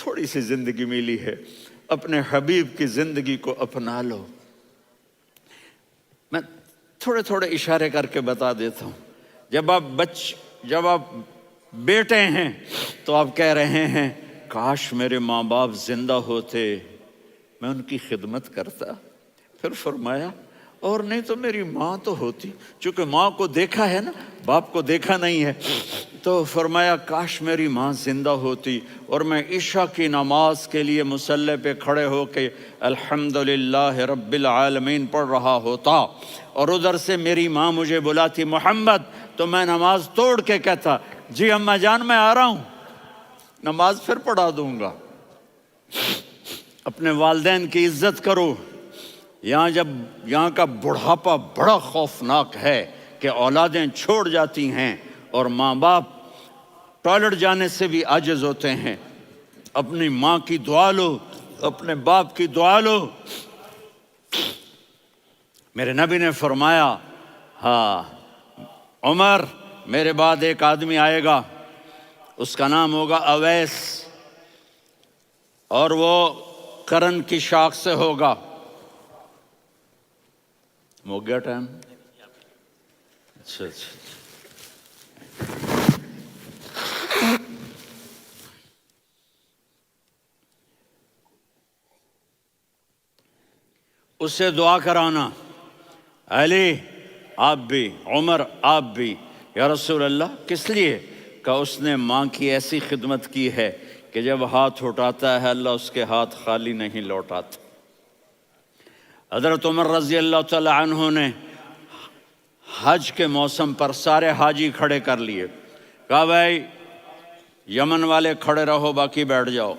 تھوڑی سی زندگی ملی ہے، اپنے حبیب کی زندگی کو اپنا لو۔ میں تھوڑے تھوڑے اشارے کر کے بتا دیتا ہوں۔ جب آپ بیٹے ہیں تو آپ کہہ رہے ہیں کاش میرے ماں باپ زندہ ہوتے، میں ان کی خدمت کرتا۔ پھر فرمایا اور نہیں تو میری ماں تو ہوتی، چونکہ ماں کو دیکھا ہے نا، باپ کو دیکھا نہیں ہے، تو فرمایا کاش میری ماں زندہ ہوتی اور میں عشاء کی نماز کے لیے مصلی پہ کھڑے ہو کے الحمدللہ رب العالمین پڑھ رہا ہوتا، اور ادھر سے میری ماں مجھے بلاتی محمد، تو میں نماز توڑ کے کہتا جی اماں جان میں آ رہا ہوں، نماز پھر پڑھا دوں گا۔ اپنے والدین کی عزت کرو۔ یہاں کا بڑھاپا بڑا خوفناک ہے کہ اولادیں چھوڑ جاتی ہیں اور ماں باپ ٹوائلٹ جانے سے بھی عاجز ہوتے ہیں۔ اپنی ماں کی دعا لو، اپنے باپ کی دعا لو۔ میرے نبی نے فرمایا ہاں عمر میرے بعد ایک آدمی آئے گا، اس کا نام ہوگا اویس، اور وہ کرن کی شاخ سے ہوگا۔ ہو گیا ٹائم؟ اچھا۔ اس سے دعا کرانا، علی آپ بھی، عمر آپ بھی، یا رسول اللہ کس لیے؟ کہ اس نے ماں کی ایسی خدمت کی ہے کہ جب ہاتھ اٹھاتا ہے اللہ اس کے ہاتھ خالی نہیں لوٹاتا۔ حضرت عمر رضی اللہ تعالی عنہ نے حج کے موسم پر سارے حاجی کھڑے کر لیے، کہا بھائی یمن والے کھڑے رہو باقی بیٹھ جاؤ،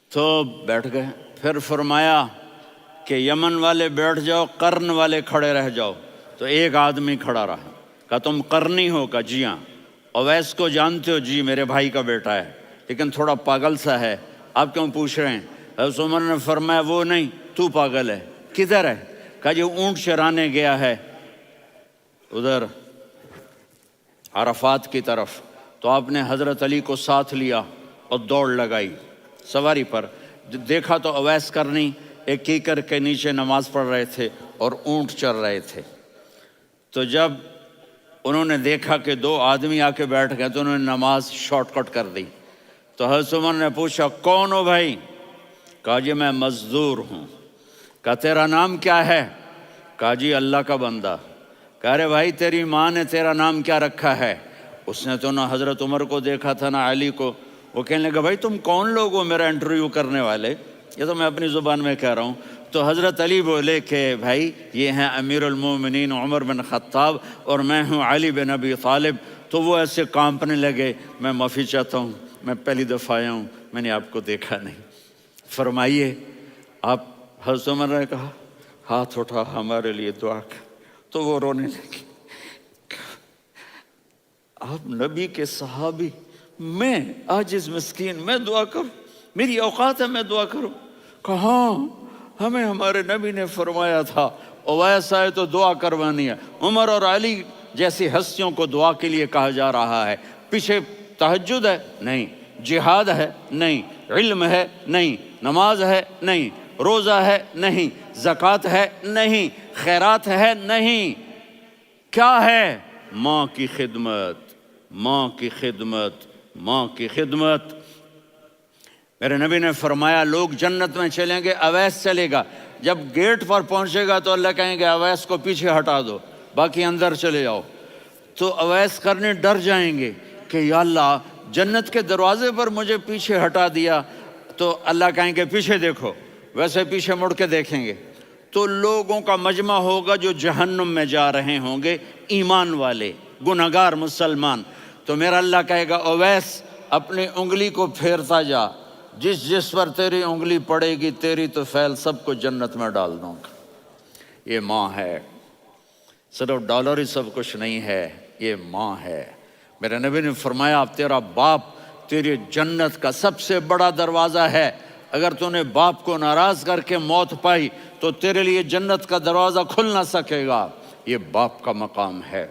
تو بیٹھ گئے۔ پھر فرمایا کہ یمن والے بیٹھ جاؤ، قرن والے کھڑے رہ جاؤ، تو ایک آدمی کھڑا رہا۔ کہا تم قرنی ہو؟ کہا جی ہاں۔ اویس کو جانتے ہو؟ جی میرے بھائی کا بیٹا ہے لیکن تھوڑا پاگل سا ہے، آپ کیوں پوچھ رہے ہیں؟ حضرت عمر نے فرمایا وہ نہیں تو پاگل ہے۔ کدھر ہے؟ کہا جی اونٹ چرانے گیا ہے ادھر عرفات کی طرف، تو آپ نے حضرت علی کو ساتھ لیا اور دوڑ لگائی سواری پر۔ دیکھا تو اویس کرنی ایک کیکر کے نیچے نماز پڑھ رہے تھے اور اونٹ چر رہے تھے۔ تو جب انہوں نے دیکھا کہ دو آدمی آ کے بیٹھ گئے تو انہوں نے نماز شارٹ کٹ کر دی۔ تو حضرت عمر نے پوچھا کون ہو بھائی؟ کہا جی میں مزدور ہوں۔ کہا تیرا نام کیا ہے؟ کہا جی اللہ کا بندہ۔ کہا رے بھائی تیری ماں نے تیرا نام کیا رکھا ہے؟ اس نے تو نہ حضرت عمر کو دیکھا تھا نہ علی کو۔ وہ کہنے لگا بھائی تم کون لوگ ہو میرا انٹرویو کرنے والے؟ یہ تو میں اپنی زبان میں کہہ رہا ہوں۔ تو حضرت علی بولے کہ بھائی یہ ہیں امیر المومنین عمر بن خطاب اور میں ہوں علی بن ابی طالب۔ تو وہ ایسے کانپنے لگے، میں معافی چاہتا ہوں، میں پہلی دفعہ آیا ہوں، میں نے آپ کو دیکھا نہیں، فرمائیے آپ۔ حضرت عمر نے کہا ہاتھ اٹھا ہمارے لیے دعا کر، تو وہ رونے لگی۔ آپ نبی کے صحابی، میں عاجز مسکین میں دعا کروں؟ میری اوقات ہے میں دعا کروں؟ کہاں ہمیں ہمارے نبی نے فرمایا تھا اویس آئے تو دعا کروانی ہے۔ عمر اور علی جیسی ہستیوں کو دعا کے لیے کہا جا رہا ہے۔ پیچھے تہجد ہے؟ نہیں۔ جہاد ہے؟ نہیں۔ علم ہے؟ نہیں۔ نماز ہے؟ نہیں۔ روزہ ہے؟ نہیں۔ زکوٰۃ ہے؟ نہیں۔ خیرات ہے؟ نہیں۔ کیا ہے؟ ماں کی خدمت، ماں کی خدمت، ماں کی خدمت۔ میرے نبی نے فرمایا لوگ جنت میں چلیں گے، اویس چلے گا، جب گیٹ پر پہنچے گا تو اللہ کہیں گے اویس کو پیچھے ہٹا دو، باقی اندر چلے جاؤ۔ تو اویس کرنے ڈر جائیں گے کہ یا اللہ جنت کے دروازے پر مجھے پیچھے ہٹا دیا، تو اللہ کہیں گے پیچھے دیکھو، ویسے پیچھے مڑ کے دیکھیں گے تو لوگوں کا مجمع ہوگا جو جہنم میں جا رہے ہوں گے، ایمان والے، گنہگار مسلمان۔ تو میرا اللہ کہے گا اویس اپنی انگلی کو پھیرتا جا، جس پر تیری انگلی پڑے گی تیری تو فعل سب کو جنت میں ڈال دوں گا۔ یہ ماں ہے، صرف ڈالر ہی سب کچھ نہیں ہے، یہ ماں ہے۔ میرے نبی نے فرمایا اب تیرا باپ تیری جنت کا سب سے بڑا دروازہ ہے، اگر تو نے باپ کو ناراض کر کے موت پائی تو تیرے لیے جنت کا دروازہ کھل نہ سکے گا۔ یہ باپ کا مقام ہے۔